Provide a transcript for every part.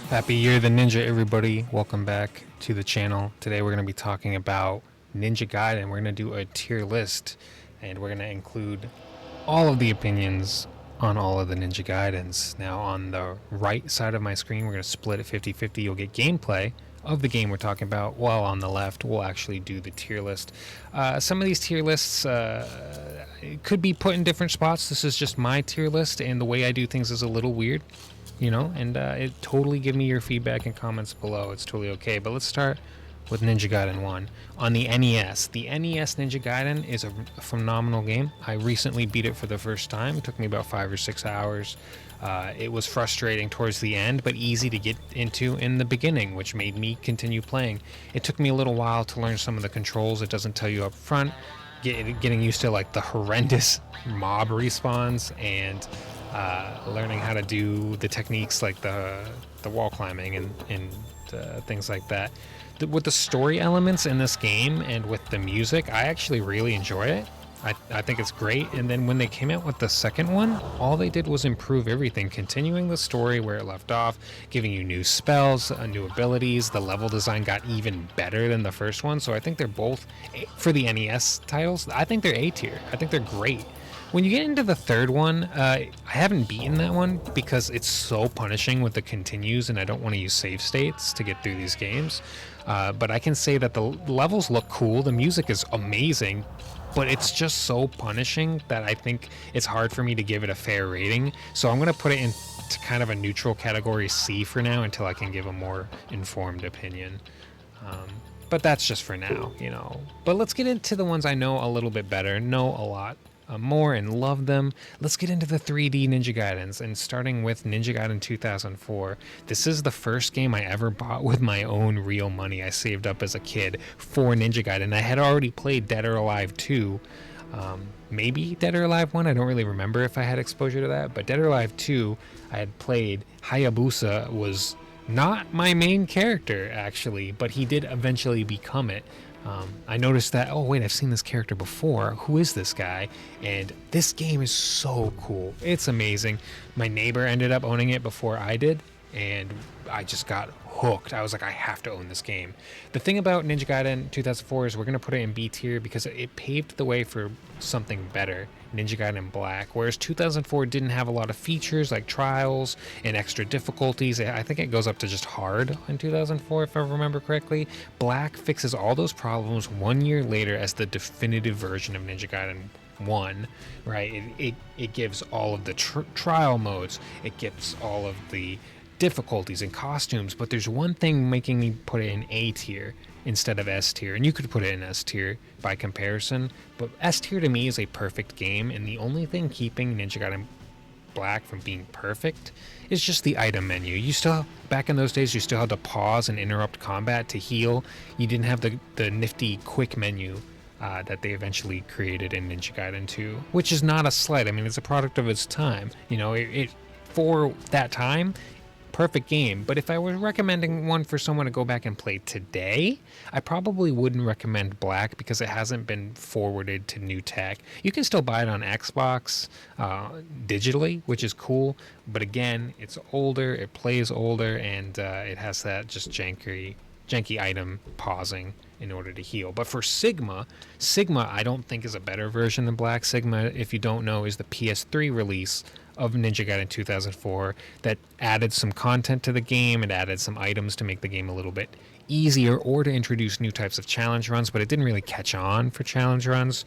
Happy Year the Ninja, everybody. Welcome back to the channel. Today we're going to be talking about Ninja Gaiden. We're going to do a tier list, and we're going to include all of the opinions on all of the Ninja Gaidens. Now, on the right side of my screen, we're going to split it 50-50. You'll get gameplay of the game we're talking about, while on the left, we'll actually do the tier list. Some of these tier lists could be put in different spots. This is just my tier list, and the way I do things is a little weird. And it totally give me your feedback and comments below. It's totally okay. But let's start with Ninja Gaiden 1 on the NES. The NES Ninja Gaiden is a phenomenal game. I recently beat it for the first time. It took me about 5 or 6 hours. It was frustrating towards the end, but easy to get into in the beginning, which made me continue playing. It took me a little while to learn some of the controls. It doesn't tell you up front. Getting used to like the horrendous mob respawns and learning how to do the techniques like the wall climbing and things like that. With the story elements in this game and with the music, I actually really enjoy it. I think it's great. And then when they came out with the second one, all they did was improve everything, continuing the story where it left off, giving you new spells, new abilities. The level design got even better than the first one. So I think they're both, for the NES titles, I think they're A tier. I think they're great. When you get into the third one, I haven't beaten that one because it's so punishing with the continues, and I don't want to use save states to get through these games. But I can say that the levels look cool, the music is amazing, but it's just so punishing that I think it's hard for me to give it a fair rating. So I'm going to put it into kind of a neutral category C for now until I can give a more informed opinion. But that's just for now, But let's get into the ones I know a little bit better, know a lot more and love them. Let's get into the 3D Ninja Gaidens, and starting with Ninja Gaiden 2004. This is the first game I ever bought with my own real money I saved up as a kid for Ninja Gaiden. I had already played Dead or Alive 2, maybe Dead or Alive 1, I don't really remember if I had exposure to that, but Dead or Alive 2 I had played. Hayabusa was not my main character actually, but he did eventually become it. I noticed that, oh wait, I've seen this character before. Who is this guy? And this game is so cool. It's amazing. My neighbor ended up owning it before I did, and I just got hooked. I was like, I have to own this game. The thing about Ninja Gaiden 2004 is we're going to put it in B tier because it paved the way for something better, Ninja Gaiden Black, whereas 2004 didn't have a lot of features like trials and extra difficulties. I think it goes up to just hard in 2004 if I remember correctly. Black fixes all those problems 1 year later as the definitive version of Ninja Gaiden 1, right? It gives all of the trial modes, it gives all of the difficulties and costumes, but there's one thing making me put it in A tier instead of S tier, and you could put it in S tier by comparison, but S tier to me is a perfect game, and the only thing keeping Ninja Gaiden Black from being perfect is just the item menu. Back in those days, you still had to pause and interrupt combat to heal. You didn't have the nifty quick menu that they eventually created in Ninja Gaiden 2, which is not a slight. I mean, it's a product of its time. It for that time, perfect game. But if I was recommending one for someone to go back and play today, I probably wouldn't recommend Black because it hasn't been forwarded to new tech. You can still buy it on Xbox digitally, which is cool, but again, it's older, it plays older, and it has that just janky item pausing in order to heal. But for Sigma I don't think is a better version than Black. Sigma, if you don't know, is the PS3 release of Ninja Gaiden 2004 that added some content to the game and added some items to make the game a little bit easier, or to introduce new types of challenge runs, but it didn't really catch on for challenge runs.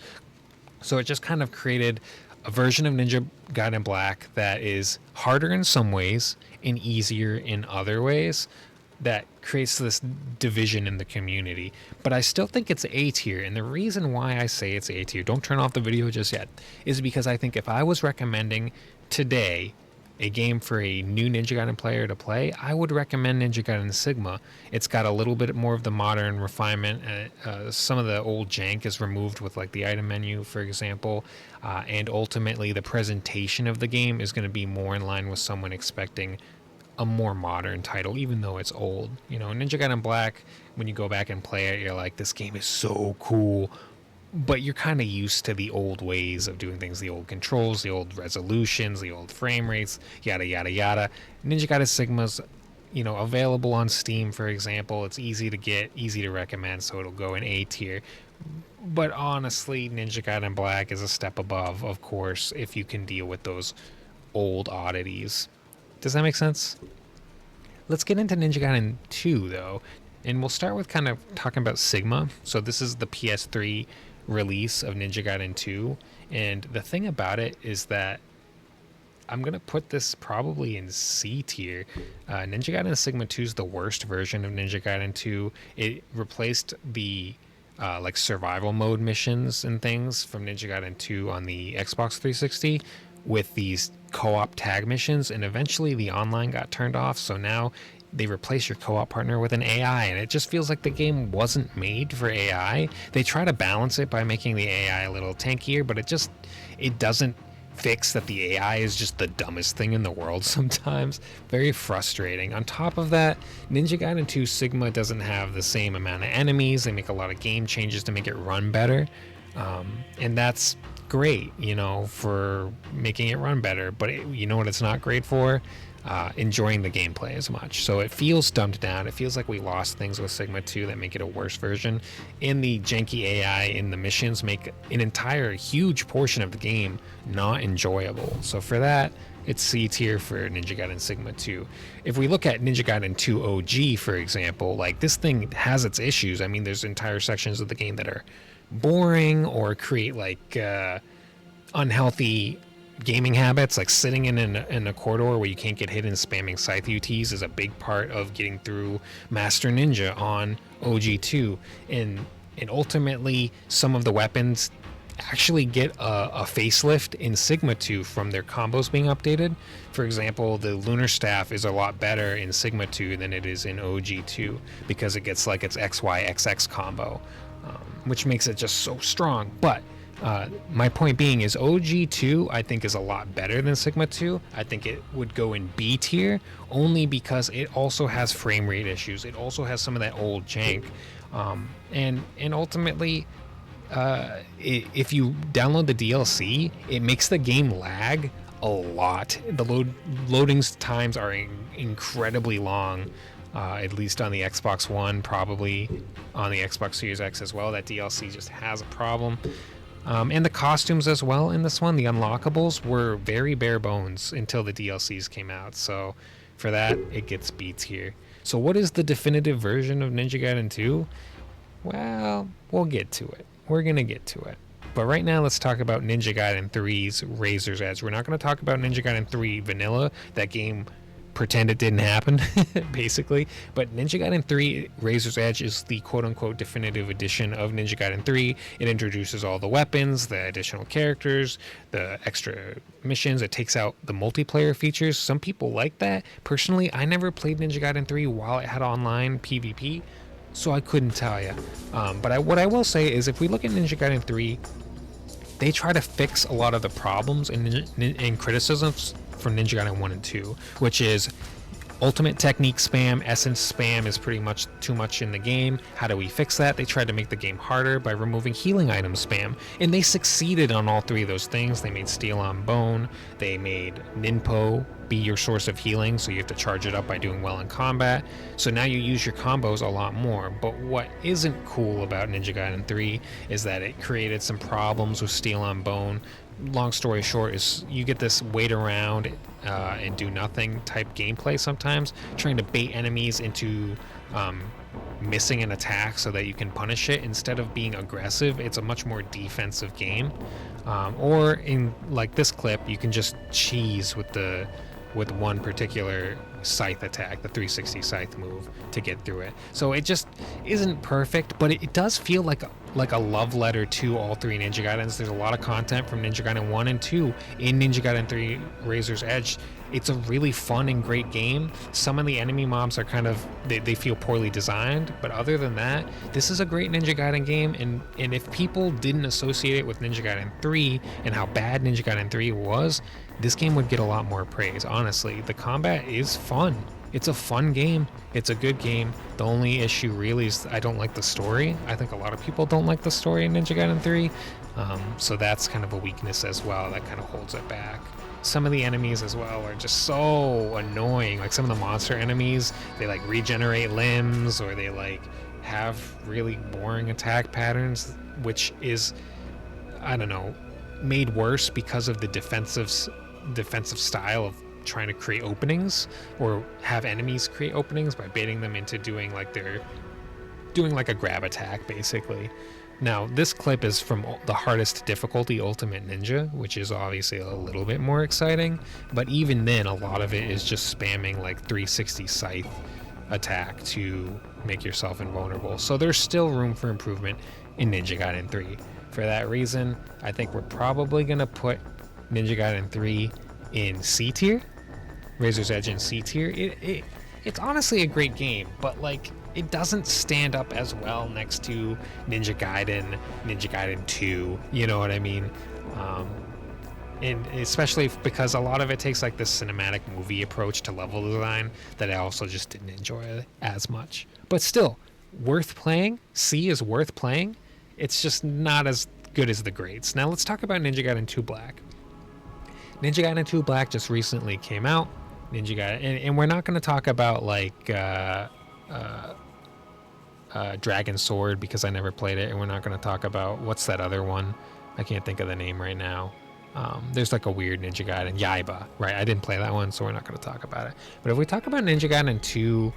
So it just kind of created a version of Ninja Gaiden Black that is harder in some ways and easier in other ways, that creates this division in the community. But I still think it's A tier, and the reason why I say it's A tier, don't turn off the video just yet, is because I think if I was recommending today a game for a new Ninja Gaiden player to play, I would recommend Ninja Gaiden Sigma. It's got a little bit more of the modern refinement. Some of the old jank is removed with like the item menu, for example, and ultimately the presentation of the game is going to be more in line with someone expecting a more modern title, even though it's old. Ninja Gaiden Black, when you go back and play it, you're like, this game is so cool, but you're kind of used to the old ways of doing things, the old controls, the old resolutions, the old frame rates, yada yada yada. Ninja Gaiden Sigma's available on Steam, for example. It's easy to get, easy to recommend, so it'll go in A tier. But honestly, Ninja Gaiden Black is a step above, of course, if you can deal with those old oddities. Does that make sense? Let's get into Ninja Gaiden 2, though. And we'll start with kind of talking about Sigma. So this is the PS3 release of Ninja Gaiden 2. And the thing about it is that I'm going to put this probably in C tier. Ninja Gaiden Sigma 2 is the worst version of Ninja Gaiden 2. It replaced the like survival mode missions and things from Ninja Gaiden 2 on the Xbox 360 with these co-op tag missions, and eventually the online got turned off, so now they replace your co-op partner with an AI, and it just feels like the game wasn't made for AI. They try to balance it by making the AI a little tankier, but it doesn't fix that the AI is just the dumbest thing in the world sometimes. Very frustrating. On top of that, Ninja Gaiden 2 Sigma doesn't have the same amount of enemies. They make a lot of game changes to make it run better, and that's great, for making it run better, but you know what it's not great for? Enjoying the gameplay as much. So it feels dumbed down. It feels like we lost things with Sigma 2 that make it a worse version. And the janky AI in the missions make an entire huge portion of the game not enjoyable. So for that, it's C tier for Ninja Gaiden Sigma 2. If we look at Ninja Gaiden 2 OG, for example, like this thing has its issues. I mean, there's entire sections of the game that are boring or create like unhealthy gaming habits, like sitting in a corridor where you can't get hit and spamming scythe UTs is a big part of getting through Master Ninja on OG2, and ultimately some of the weapons actually get a facelift in Sigma 2 from their combos being updated. For example, the Lunar Staff is a lot better in Sigma 2 than it is in OG2 because it gets like its XYXX combo, which makes it just so strong. But my point being is OG2 I think is a lot better than Sigma 2. I think it would go in B tier only because it also has frame rate issues. It also has some of that old jank, and ultimately if you download the DLC, it makes the game lag a lot. The loading times are incredibly long. At least on the Xbox One, probably on the Xbox Series X as well. That DLC just has a problem. And the costumes as well in this one, the unlockables were very bare bones until the DLCs came out. So for that, it gets B tier. So what is the definitive version of Ninja Gaiden 2? Well, we'll get to it. We're going to get to it. But right now, let's talk about Ninja Gaiden 3's Razor's Edge. We're not going to talk about Ninja Gaiden 3 Vanilla. That game, pretend it didn't happen, basically. But Ninja Gaiden 3 Razor's Edge is the quote-unquote definitive edition of Ninja Gaiden 3. It introduces all the weapons, the additional characters, the extra missions. It takes out the multiplayer features. Some people like that. Personally, I never played Ninja Gaiden 3 while it had online PvP, so I couldn't tell you. But what I will say is if we look at Ninja Gaiden 3, they try to fix a lot of the problems and criticisms from Ninja Gaiden 1 and 2, which is ultimate technique spam, essence spam is pretty much too much in the game. How do we fix that? They tried to make the game harder by removing healing item spam, and they succeeded on all three of those things. They made Steel on Bone, they made Ninpo be your source of healing, so you have to charge it up by doing well in combat. So now you use your combos a lot more. But what isn't cool about Ninja Gaiden 3 is that it created some problems with Steel on Bone. Long story short is you get this wait around and do nothing type gameplay sometimes, trying to bait enemies into missing an attack so that you can punish it instead of being aggressive. It's a much more defensive game. Or in like this clip, you can just cheese with one particular scythe attack, the 360 scythe move, to get through it. So it just isn't perfect, but it does feel like a love letter to all three Ninja Gaidens. There's a lot of content from Ninja Gaiden 1 and 2 in Ninja Gaiden 3 Razor's Edge. It's a really fun and great game. Some of the enemy mobs are kind of, they feel poorly designed, but other than that, this is a great Ninja Gaiden game, and if people didn't associate it with Ninja Gaiden 3 and how bad Ninja Gaiden 3 was, this game would get a lot more praise, honestly. The combat is fun. It's a fun game. It's a good game. The only issue really is I don't like the story. I think a lot of people don't like the story in Ninja Gaiden 3. So that's kind of a weakness as well that kind of holds it back. Some of the enemies as well are just so annoying. Like some of the monster enemies, they like regenerate limbs, or they like have really boring attack patterns, which is, I don't know, made worse because of the defensive style of trying to create openings, or have enemies create openings by baiting them into doing like a grab attack basically. Now this clip is from the hardest difficulty, Ultimate Ninja, which is obviously a little bit more exciting, but even then a lot of it is just spamming like 360 scythe attack to make yourself invulnerable. So there's still room for improvement in Ninja Gaiden 3. For that reason, I think we're probably gonna put Ninja Gaiden 3 in C tier, Razor's Edge in C tier. It's honestly a great game, but like it doesn't stand up as well next to Ninja Gaiden 2. You know what I mean? And especially because a lot of it takes like this cinematic movie approach to level design that I also just didn't enjoy as much. But still, worth playing. C is worth playing. It's just not as good as the grades. Now let's talk about Ninja Gaiden 2 Black. Ninja Gaiden 2 Black just recently came out. Ninja Gaiden, and we're not going to talk about like Dragon Sword because I never played it, and we're not going to talk about what's that other one. I can't think of the name right now. There's like a weird Ninja Gaiden, Yaiba, right? I didn't play that one, so we're not going to talk about it. But if we talk about Ninja Gaiden 2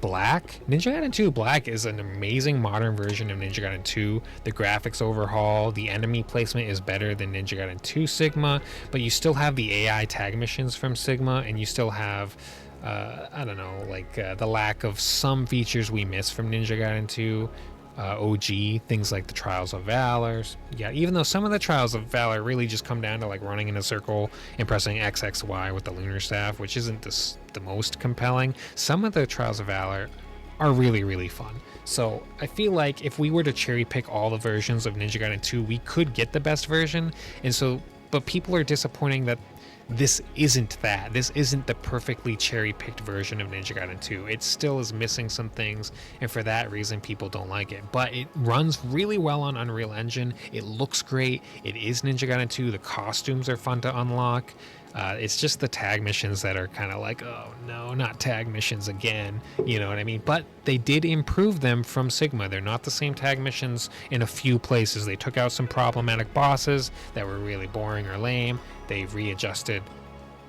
Black, Ninja Gaiden 2 Black is an amazing modern version of Ninja Gaiden 2. The graphics overhaul, the enemy placement is better than Ninja Gaiden 2 Sigma, but you still have the AI tag missions from Sigma, and you still have I don't know, like the lack of some features we miss from Ninja Gaiden 2 OG, things like the Trials of Valor. Yeah, even though some of the Trials of Valor really just come down to like running in a circle and pressing XXY with the lunar staff, which isn't the most compelling. Some of the Trials of Valor are really, really fun. So I feel like if we were to cherry pick all the versions of Ninja Gaiden 2, we could get the best version. And so, but people are disappointing that this isn't that. This isn't the perfectly cherry-picked version of Ninja Gaiden 2. It still is missing some things, and for that reason, people don't like it. But it runs really well on Unreal Engine. It looks great. It is Ninja Gaiden 2. The costumes are fun to unlock. It's just the tag missions that are kind of like, oh no, not tag missions again. You know what I mean? But they did improve them from Sigma. They're not the same tag missions in a few places. They took out some problematic bosses that were really boring or lame. They've readjusted,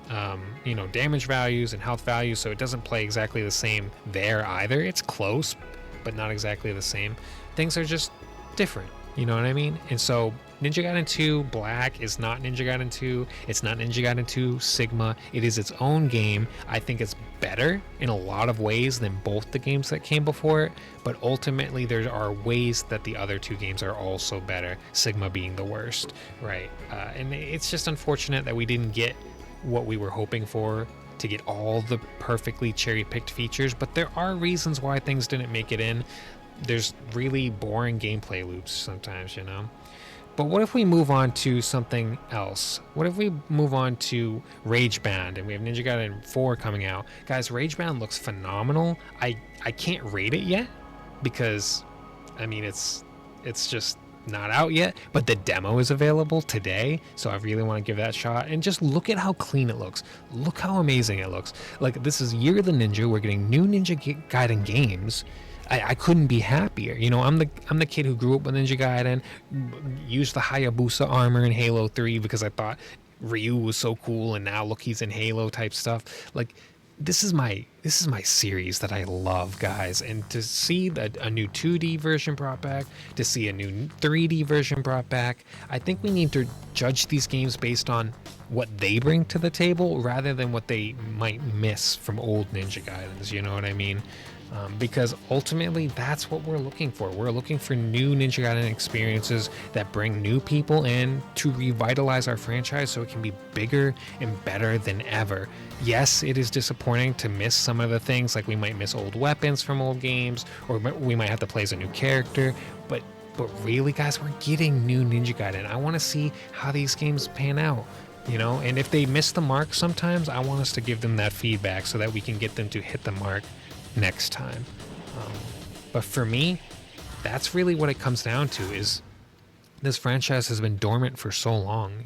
damage values and health values, so it doesn't play exactly the same there either. It's close, but not exactly the same. Things are just different. You know what I mean? And so Ninja Gaiden 2 Black is not Ninja Gaiden 2. It's not Ninja Gaiden 2 Sigma. It is its own game. I think it's better in a lot of ways than both the games that came before it, but ultimately there are ways that the other two games are also better, Sigma being the worst, right? And it's just unfortunate that we didn't get what we were hoping for, to get all the perfectly cherry-picked features, but there are reasons why things didn't make it in. There's really boring gameplay loops sometimes, you know? But what if we move on to something else? What if we move on to Rage Band, and we have Ninja Gaiden 4 coming out? Guys, Rage Band looks phenomenal. I can't rate it yet because, I mean, it's just not out yet, but the demo is available today, so I really want to give that a shot. And just look at how clean it looks. Look how amazing it looks. Like, this is Year of the Ninja. We're getting new Ninja Gaiden games. I couldn't be happier. You know, I'm the kid who grew up with Ninja Gaiden, used the Hayabusa armor in Halo 3 because I thought Ryu was so cool, and now look, he's in Halo type stuff. Like, this is my series that I love, guys. And to see a new 2D version brought back, to see a new 3D version brought back, I think we need to judge these games based on what they bring to the table rather than what they might miss from old Ninja Gaidens. You know what I mean? Because ultimately that's what we're looking for. We're looking for new Ninja Gaiden experiences that bring new people in to revitalize our franchise so it can be bigger and better than ever. Yes, it is disappointing to miss some of the things, like we might miss old weapons from old games, or we might have to play as a new character, but really, guys, we're getting new Ninja Gaiden. I want to see how these games pan out. you know? And if they miss the mark sometimes, I want us to give them that feedback so that we can get them to hit the mark next time. But for me, that's really what it comes down to, is this franchise has been dormant for so long,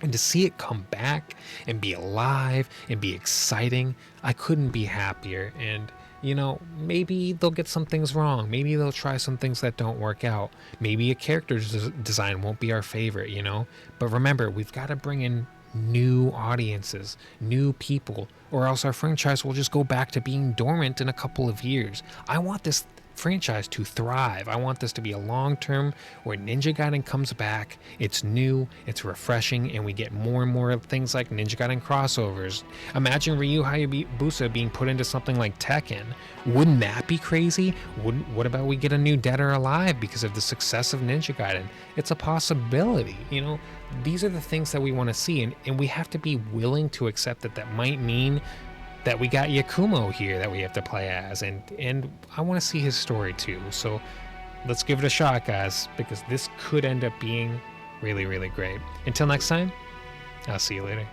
and to see it come back and be alive and be exciting, I couldn't be happier. And, you know, maybe they'll get some things wrong. Maybe they'll try some things that don't work out. Maybe a character design won't be our favorite, you know? But remember, we've got to bring in new audiences, new people, or else our franchise will just go back to being dormant in a couple of years. I want this franchise to thrive. I want this to be a long term where Ninja Gaiden comes back, it's new, it's refreshing, and we get more and more things like Ninja Gaiden crossovers. Imagine Ryu Hayabusa being put into something like Tekken. Wouldn't that be crazy? What about we get a new Dead or Alive because of the success of Ninja Gaiden? It's a possibility, you know? These are the things that we want to see, and we have to be willing to accept that that might mean that we got Yakumo here that we have to play as, and I want to see his story too. So let's give it a shot, guys, because this could end up being really, really great. Until next time, I'll see you later.